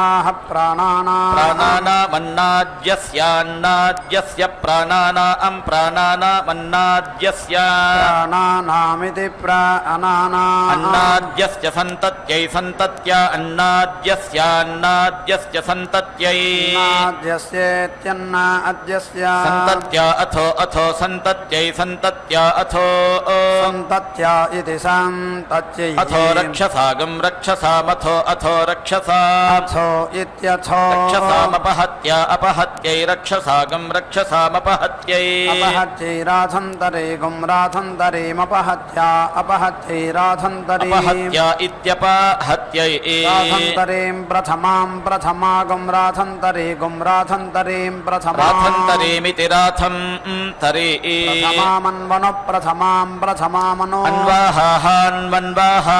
प्राणानाम्
प्राणानामन्नाद्यस्यान्नाद्यस्य प्राणानां प्राणानामन्नाद्यस्य
प्राणानामिति प्राणानाम्
अन्नाद्यस्य सन्तत्यै सन्तत्या अन्नाद्यस्यान्नाद्यस्य सन्तत्यै
नाद्यस्येत्यन्न अद्यस्य
सन्तत्या अथो अथो सन्तत्यै सन्तत्या अथो
सन्तत्या इति सन्तत्यै
अथो रक्षसागं रक्षसामथो अथो रक्षसा
अथो इत्यथो
रक्षसामपहत्या अपहत्यै रक्षसागं रक्षसामपहत्यै
अपहत्यै राथन्तरे गुं राथन्तरीमपहत्या अपहत्यै राथन्तरी
अपहत्या इत्यपहत्यै
राथन्तरीं प्रथमां प्रथमा गुं राथन्तरी गुं राथन्तरीं प्रथमा
राथन्तरीमिति राथं तरी
प्रथमामन्वनु प्रथमां प्रथमामनु
अन्वाहान्वन्वाहा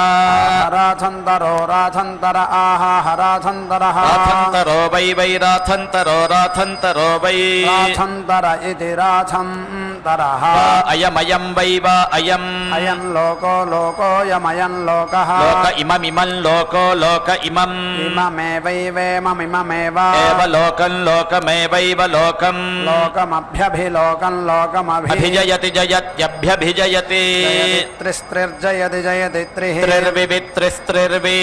राथन्तरो राथन्तर आह राथन्तरः
राथन्तरो वै वै राथन्तरो राथन्तरो वै
राथन्तर इति राथन्तरः
अयमयं वै वा अयम्
अयं लोको लोकोऽयमयं लोकः
लोक इममिमं लोको लोक इमम्
इममेवैवेममिममेव
एव लोकं लोकमेवैव लोकम्
लोकमभ्यभिलोकं लोकमभि
अभिजयति जयत्यभ्यभिजयति
त्रिस्त्रिर्जयति जयति त्रिः
त्रिर्विवित्रिस्त्रिर्वि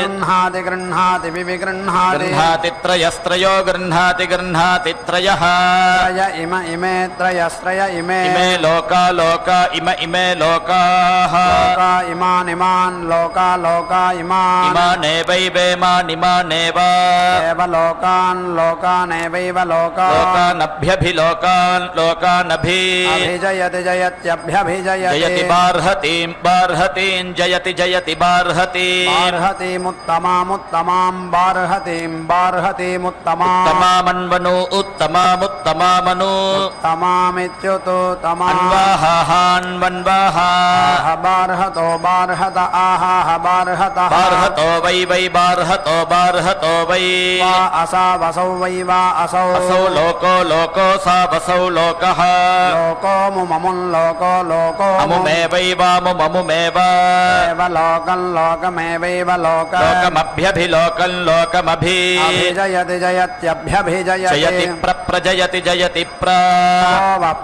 गृह्णाति गृह्णाति विविगृह्णाति
गृह्णाति त्रयस्त्रयो गृह्णाति गृह्णाति त्रयः
त्रय इम इमे त्रयस्त्रय इमे
इमे लोका लोका इमे लोकाः
लोका इमानिमान् लोका लोका इमान्
इमानेवैवेमानिमानेव
एव लोकान् लोकानेवैव लोकान्
लोकानभ्यभिलोकान् लोकानभि
अभिजयति जयत्यभ्यभिजयति
जयति बार्हतीं बार्हतीं जयति जयति बार्हतीं
बार्हतीमुत्तमामुत्तमां बार्हतीं बार्हतीमुत्तमाम्
उत्तमामन्वनु उत्तमामुत्तमामनु
उत्तमामित्युतो तमाम्
अन्वाहान्वन्वाहा
बार्हतो बार्हत आहाह बार्हतः
बार्हतो वै वै बार्हतो बार्हतो वै
वा असा वसौ वै वा असौ
असौ लोको लोको सा वसौ लोकः
लोको मुममुन् लोको लोको
अमुमेवैवामुममुमेव
एव लोकं लोकमेवैव लोक
लोकमभ्यभिलोकं लोकमभि
अभिजयति जयत्यभ्यभिजयति
जयति प्रप्रजयति जयति प्र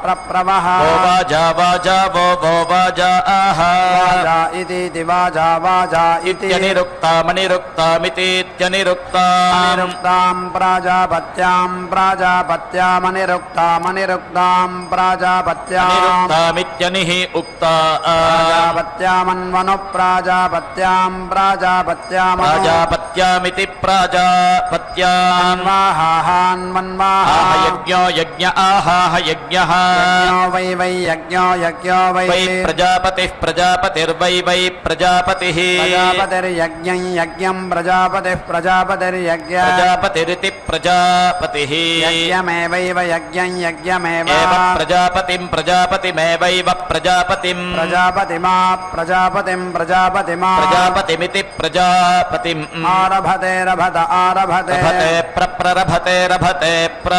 प्रप्रवः
वो वाजा वाजा वो वाजा आहा
वाजा इति वाजा वाजा इति
इत्यनिरुक्तामनिरुक्तामितीत्यनिरुक्ताम्
अनिरुक्तां प्राजापत्यां प्राजापत्यामनिरुक्तामनिरुक्तां प्राजापत्याम्
अनिरुक्तामित्यनिः उक्ता
प्राजापत्यामन्वनु प्राजापत्यां प्राजापत्याम
प्राजापत्यामिति प्राजापत्याम्
वाहान्वन्वाहा
यज्ञो यज्ञ आहाह यज्ञः
वै वै यज्ञो यज्ञो वै
वै प्रजापतिः प्रजापतिर्वै वै प्रजापतिः
प्रजापतिर्यज्ञं यज्ञं प्रजापतिः प्रजापतिर्यज्ञ
प्रजापतिरिति प्रजापतिः
यज्ञमेवैव यज्ञं यज्ञमेव
एव प्रजापतिं प्रजापतिमेवैव प्रजापतिम्
प्रजापतिमा प्रजापतिं प्रजापतिमा
प्रजापतिमिति प्रजापतिम्
आरभते रभत आरभते
रभते प्रप्ररभते रभते प्र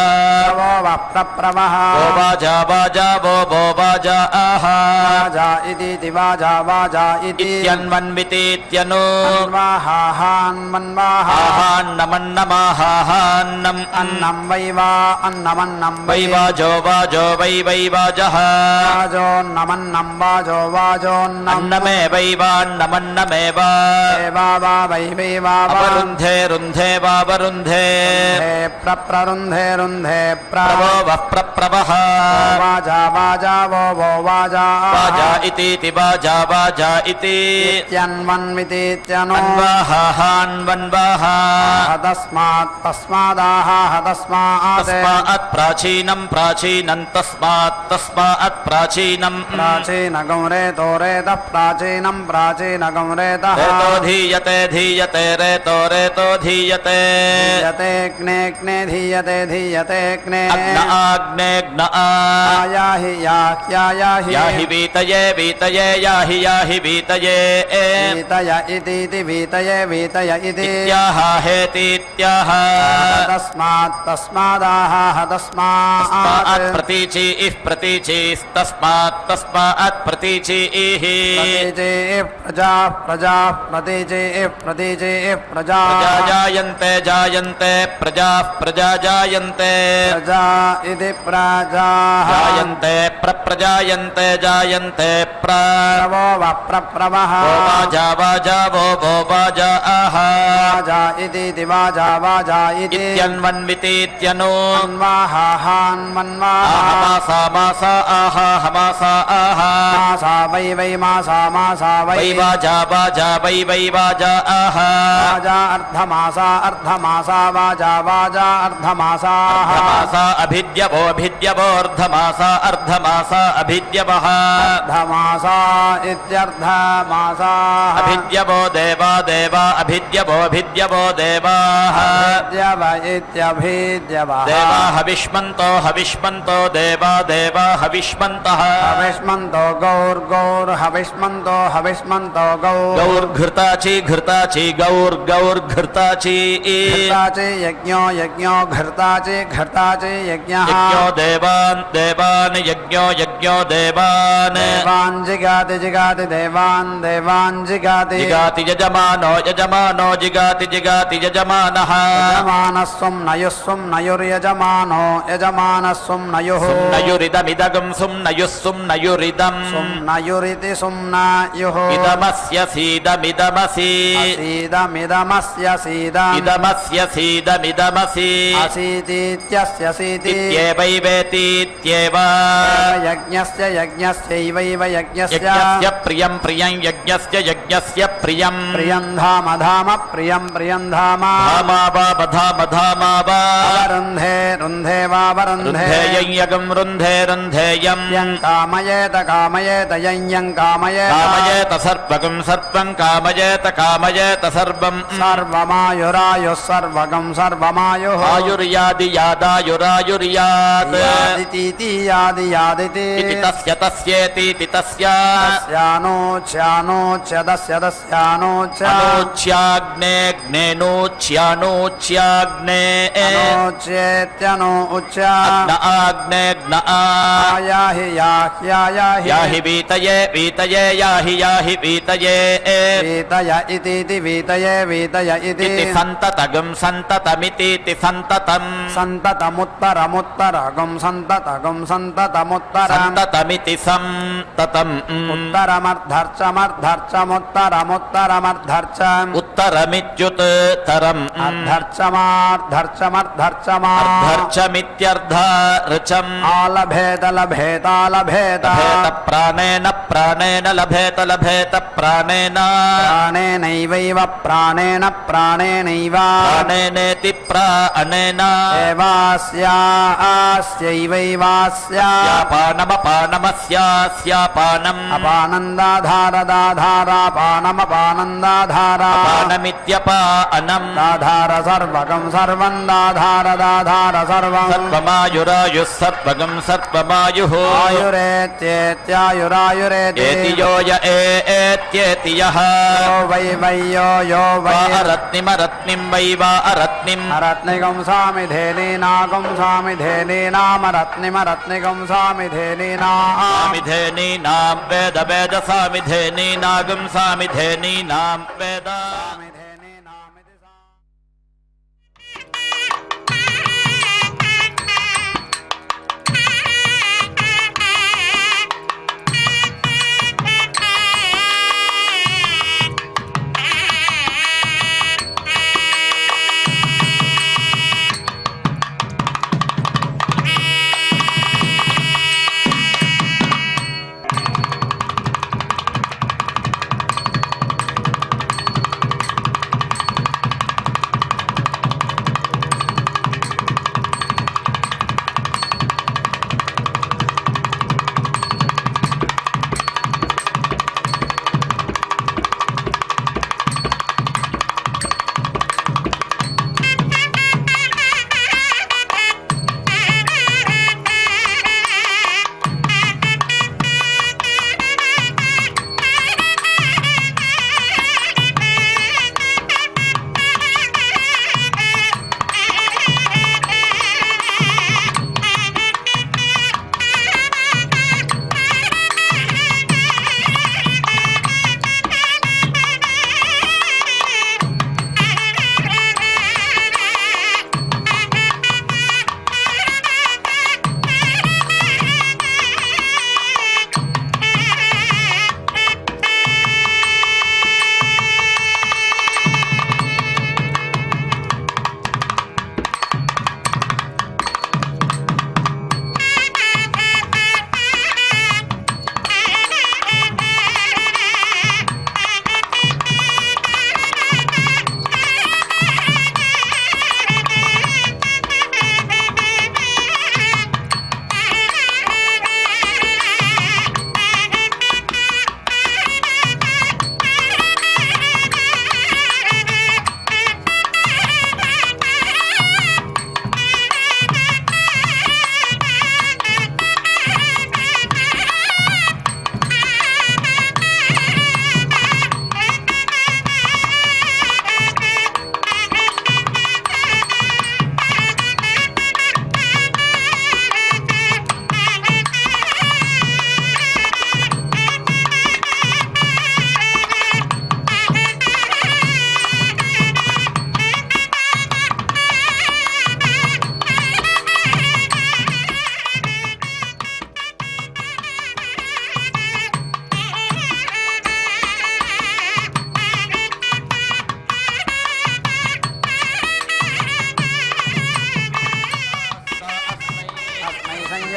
वो वः प्रप्रवः
वो वाजा वाजा वो वाजा आहा
वाजा इति वाजा वाजा इति
इत्यन्वन्वितीत्यनु
अन्वाहान्वन्वाहा
आहान्नमन्नमाहान्नम्
अन्नं वै वा अन्नमन्नं
वै वाजो वाजो वै वै वाजः
वाजोन्नमन्नं वाजो वाजोन्नम्
अन्नमे वै वान्नमन्नमेव
वा वा वै वै वा
अपरुन्धे रुन्धे वावरुन्धे
प्ररुन्धे रुन्धे
प्रवो वः प्रप्रवः
वाजा वाजा वो वाजा
वाजा इतीति वाजा वाजा इति
इत्यन्वन्वितीत्यनु
अन्वाहान्वन्वाहा
तस्मात् तस्मादाह तस्मात्
तस्मात् प्राचीनं प्राचीनं तस्मात् तस्मात् प्राचीनं
प्राचीनगं रेतो रेतः प्राचीनं प्राचीनगं रेतः
रेतो धीयते धीयते रेतो रेतो धीयते
धीयते क्ने धीयते धीयते क्ने
अग्न आग्नेग्न
याहि याह्यायाहि
याहि वीतये वीतये याहि याहि वीतये
वीतय इति वीतये वीतय इति
इत्याह हेतीत्याह
तस्मात् तस्मादाह
तस्मात्
तस्मात्
प्रतीचि इह प्रतीचिस्तस्मात् तस्मात् प्रतीचि इहि
प्रतीचे प्रजा प्रजा प्रतीचे प्रतीचे प्रजा
प्रजा जायन्ते जायन्ते प्रजाः प्रजा जायन्ते
प्रजा इति प्रजा
जायन्ते प्रजायन्ते जायन्ते
प्रवो व प्रवः
वाजा वाजा वो वाजा आह
वाजा इति वाजा वाजा इति
इत्यन्वन्वितीत्यनु
मन्वाहान्मन्वाहा
आहमासा मासा आह हमासा आह
मासा वै मासा वै
वै वाजा वाजा वै वाजा आह
वाजा अर्धमासा वाजा वाजा अर्धमासाः
अर्धमासा अभिद्यवोऽर्धमासा अर्धमासा अभिद्यवः
अर्धमासा इत्यर्धमासाः
अभिद्यवो देवा देवा अभिद्यवो देवाः
अभिद्यव इत्यभिद्यवः
देवा हविष्मन्तो देवा देवा हविष्मन्तः
हविष्मन्तो हविष्मन्तो गौर
गौर्घृताची घृताची गौर्घृताची
घृताचे यज्ञो घृताचे यज्ञः
यज्ञो देवान् यज्ञो देवान्
देवान् जिगाति देवान् जिगाति
यजमानो जिगाति यजमानः
यजमानस्वं नयुर्यजमानो यजमानस्वं नयुः
नयुरिदमिदगं सुम्नयुः
नयुरिति सुम्नयुः
इदमस्य सीदमिदमसि
सीदमिदमस्य
इदमस्य सीदमिदमसि
असीतीत्यस्य सीति
इत्येवैवेतीत्येव
यज्ञस्यैवैव यज्ञस्य
यज्ञस्य प्रियं यज्ञस्य प्रियं
प्रियं धाम प्रियं धाम
धामा वा
रुन्धे वावरुन्धे
रुन्धेयं रुन्धेयं
यं कामयेत यं
कामयेत सर्वं कामयेत सर्वं
सर्वमायुरायुः सर्वमायुः
आयुर्यादि यादायुरायुर्यात्
यादिति यादिति
इति तस्येति तस्य
अनुच्याग्नेग्नेनोच्याग्ने अनुच्येत्यनो उच्चाग्न
आग्नेग्न
याहि
याहि वीतये याहि वीतये
वीतय इति वीतय इति
सन्ततगं सन्ततमिति सन्ततं
सन्ततमुत्तरगं
सन्ततमिति सन्ततम्
उत्तरमर्धर्चमुत्तरमुत्तरमर्धर्च
उत्तरमित्युत्तरम् अर्धर्चमित्यर्ध ऋचम्
आलभेत
प्राणेन लभेत प्राणेन
प्राणेनैव
प्राणेनेति प्राणेन
एवास्यापानमपानमस्यापानम् अपानन्दाधारदाधारापानमपानन्दाधारा
पानमित्यपानम्
दाधार सर्वगं सर्वं दाधार सर्वं
सर्वमायुरायुः सर्वगं सर्वमायुः
आयुरेत्येत्यायुरायुरेति
यो य एत्येति यः
यो वै
रत्निमरत्निं वै वा अरत्निम्
अरत्निगं सामिधेनीनागं सामिधेनीनामरत्निमरत्निगं
सामिधेनीनां वेद सामिधेनीनागं सामिधेनीनां वेद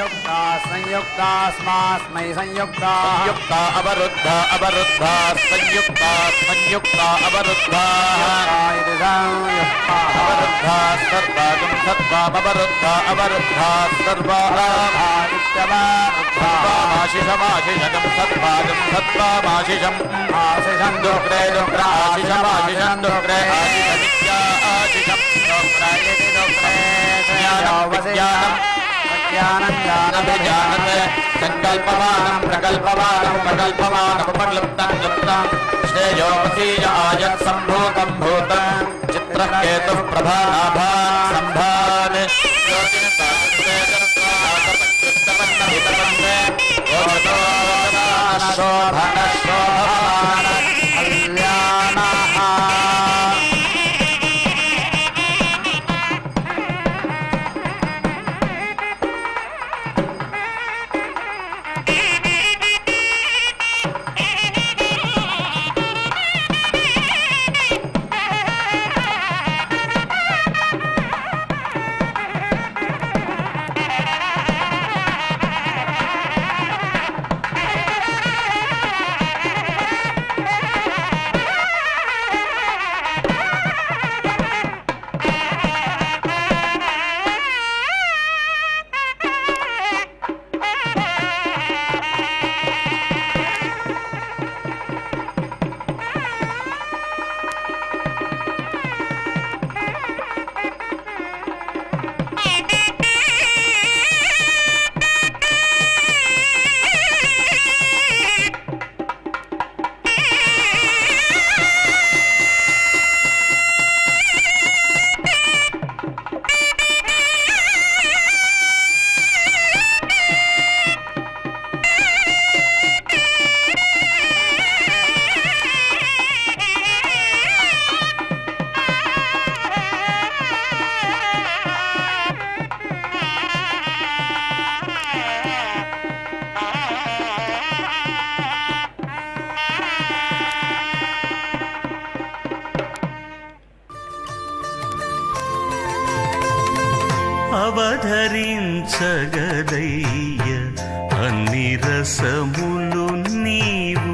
संयुक्ता संयुक्तास्मास्मै संयुक्ता
संयुक्ता अवरुद्धा अवरुद्धा संयुक्ता संयुक्ता अवरुद्धा अवरुद्धा सर्वागं सर्वामवरुद्धा अवरुद्धा सर्वामाशिषमाशिषगं सर्वागं सर्वामाशिषम् आशिषं दुग्रे दुग्राशिषमाशिषं दुग्रे आशिषमित्या आशिषं दुग्रायति दुग्रे ज्ञानम् संकल्पमानं प्रकल्पमानं प्रकल्पमानमुपक्लुप्तं क्लुप्तं श्रेयोपसीय आयत् सम्भूतं भूतं चित्रः केतुः प्रभानाभान् सम्भान्
అవధరించగదయ్య అన్ని రసములు నీవు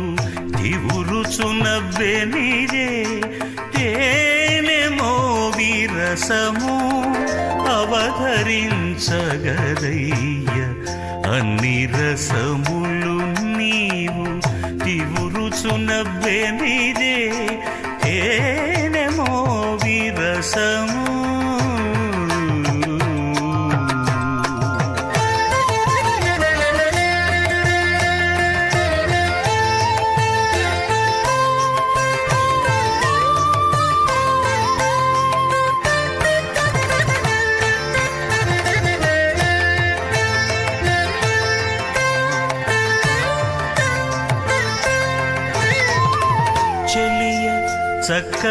దివురుచునవ్వెనిరే తేనెమో విరసము అవధరించగదయ్య అన్ని రసములు నీవు దివురుచునవ్వెనిరే తేనెమో విరసము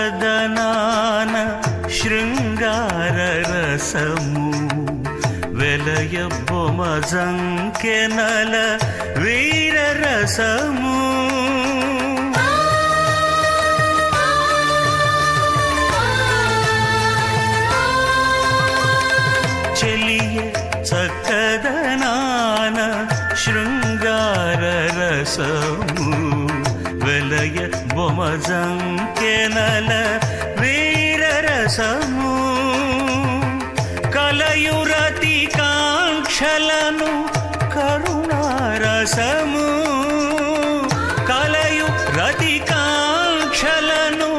చక్కదనాన శృంగార రసము వెలయ బొమజంకెనల వీర రసము చెలియ చక్కదనాన శృంగార రసము వెలయ బొమజంకెనల వీర రసము కలయురతి కాంక్షలను కరుణారసము కలయు రతి కాంక్షలను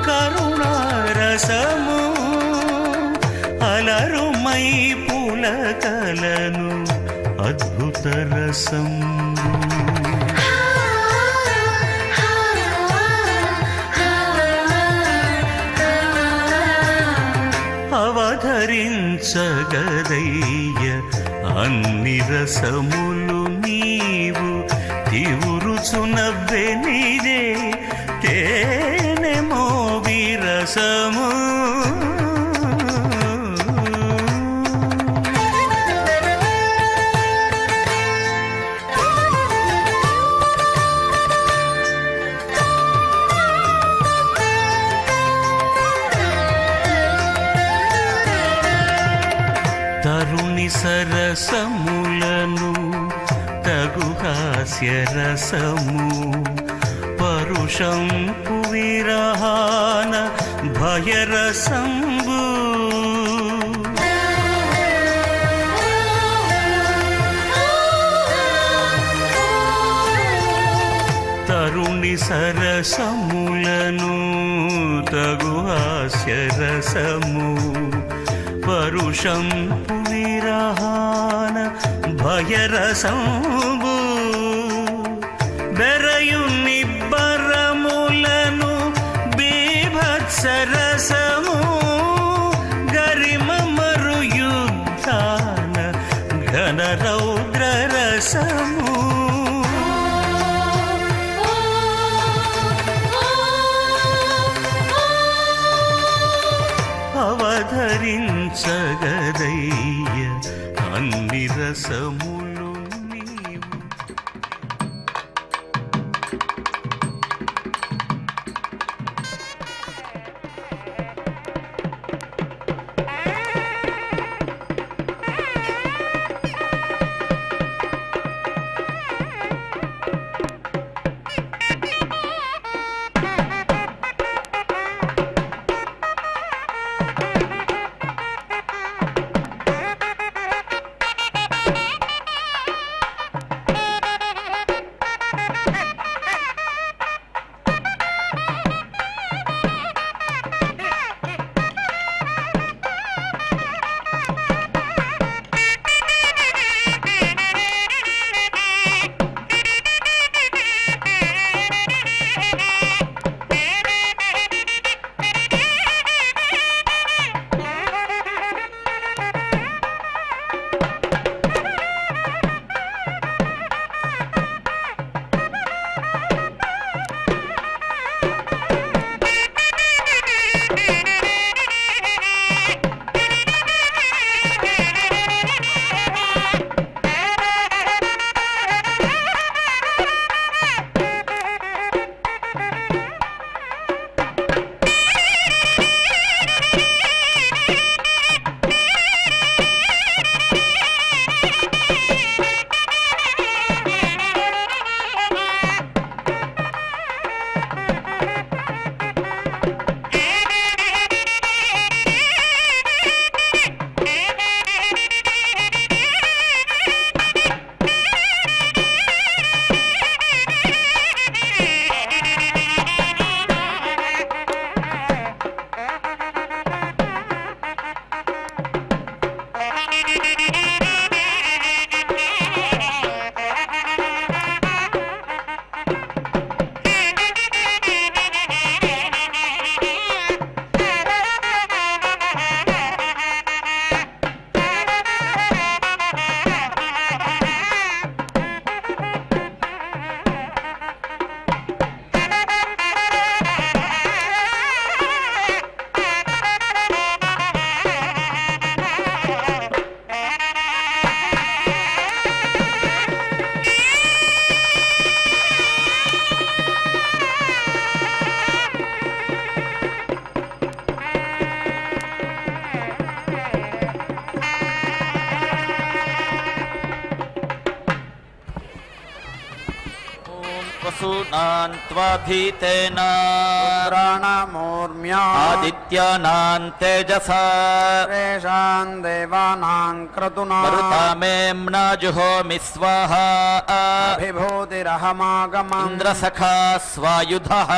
కరుణారసము అలరుమై పులకలను అద్భుత రసం అవధరించగదయ్య అన్ని రసములు నీవు దివురుచునవ్వెనిరే తేనెమో విరసము తరుణి తరుణి సరసములను తగు హాస్యరసము పరుషంపు విరహాన భయరసంబు తరుణి సరసములను తగు హాస్యరసము పరుషంపు విరహాన భయరసంబు బెరయు నిబ్బరములను బీభత్సరసము గరిమ మరు యుద్ధాన ఘన రౌద్రరసము అవధరించగదయ్య అన్ని రసములు నీవు
वसूनान्त्वाधीतेन
प्राणमूर्म्या
आदित्यानां तेजसा
तेषां देवानां क्रतुना
मरुतामेम्ना जुहोमि स्वाहा
अभिभूतिरहमागमम्
इन्द्रसखा स्वायुधः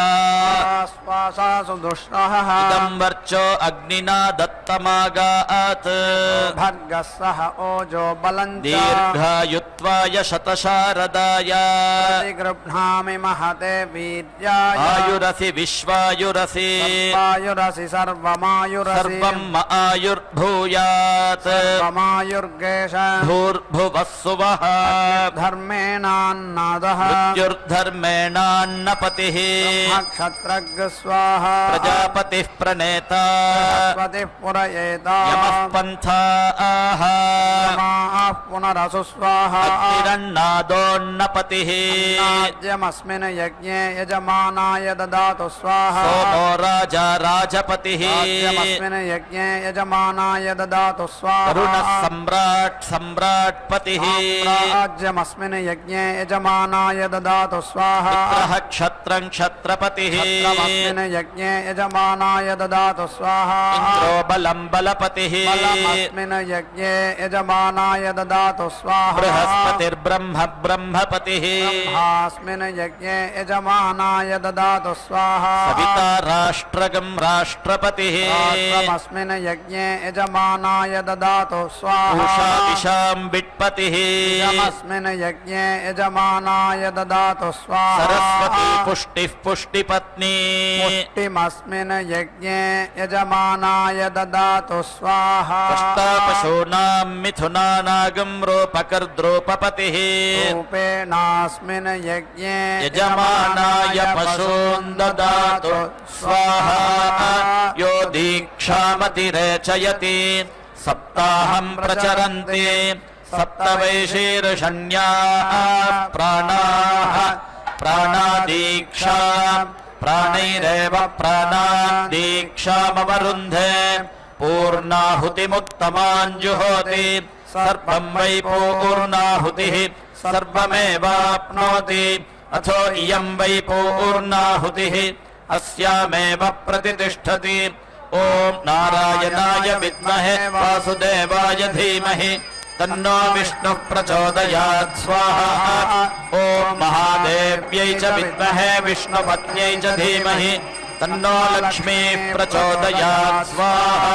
स्वासासु दुष्टः
इदं वर्चो अग्निना दत्तमागात्
भर्गः सह ओजो बलं च
दीर्घायुत्वाय शतशारदाय
गृह्णामि महते वीर्याय
आयुरसि विश्वायुरसि
सर्वायुरसि सर्वमायुरसि
सर्वं आयुर्भूयात्
सर्वमायुर्गेश
भूर्भुवः सुवः
धर्मेणान्नादः
मृत्युर्धर्मेणान्नपतिः
क्षत्रज्ञ स्वाहा
प्रजापतिः प्रणेता
बृहस्पतिः पुरयेता
यमः पन्थाः
यमाः पुनरसु स्वाहा
अग्निरन्नादोन्नपतिः
राज्यमस्मिन् यज्ञे यजमानाय ददातु स्वाहा
सोमो राजा राजपतिः पतिः
राज्यमस्मिन् यज्ञे यजमानाय ददातु स्वाहा
करुणः सम्राट् सम्राट्पतिः
राज्यमस्मिन् यज्ञे यजमानाय ददातु स्वाहा
मित्रः क्षत्रं क्षत्रपतिः
क्षत्रमस्मिन् यज्ञे यजमानाय ददातु स्वाहा
इन्द्रो बलं बलपतिः
बलमस्मिन् यज्ञे यजमानाय ददातु स्वाहा
बृहस्पतिर्ब्रह्म ब्रह्मपतिः
ब्रह्मास्मिन् यज्ञे यजमानाय ददातु स्वाहा
सविता राष्ट्रगं राष्ट्रपतिः
राष्ट्रमस्मिन् यज्ञे यजमानाय ददातु स्वाहा
उषादिशां बिट्पतिः
यमस्मिन् यज्ञे यजमानाय ददातु स्वाहा
सरस्वती पुष्टिः पुष्टिपत्नी
पुष्टिमस्मिन् यज्ञे यजमानाय ददातु स्वाहा
अष्टापशूनां मिथुनानागं रोपकर्द्रोपपतिः
रूपेणास्मिन् यज्ञे
यजमानाय पशून् ददातु स्वाहा यो दीक्षामतिरेचयति सप्ताहं प्रचरन्ति सप्तवैशीर्षण्याः प्राणाः प्राणादीक्षा प्राणैरेव प्राणादीक्षामवरुन्धे पूर्णाहुतिमुत्तमाञ्जुहोति सर्वं वै पूर्णाहुतिः सर्वमेवाप्नोति अथो इयं वै पूर्णाहुतिः अस्यामेव प्रतितिष्ठति ॐ नारायणाय विद्महे वासुदेवाय धीमहि तन्नो विष्णुः प्रचोदयात् स्वाहा ॐ महादेव्यै च विद्महे विष्णुपत्न्यै च धीमहि तन्नो लक्ष्मीः प्रचोदयात् स्वाहा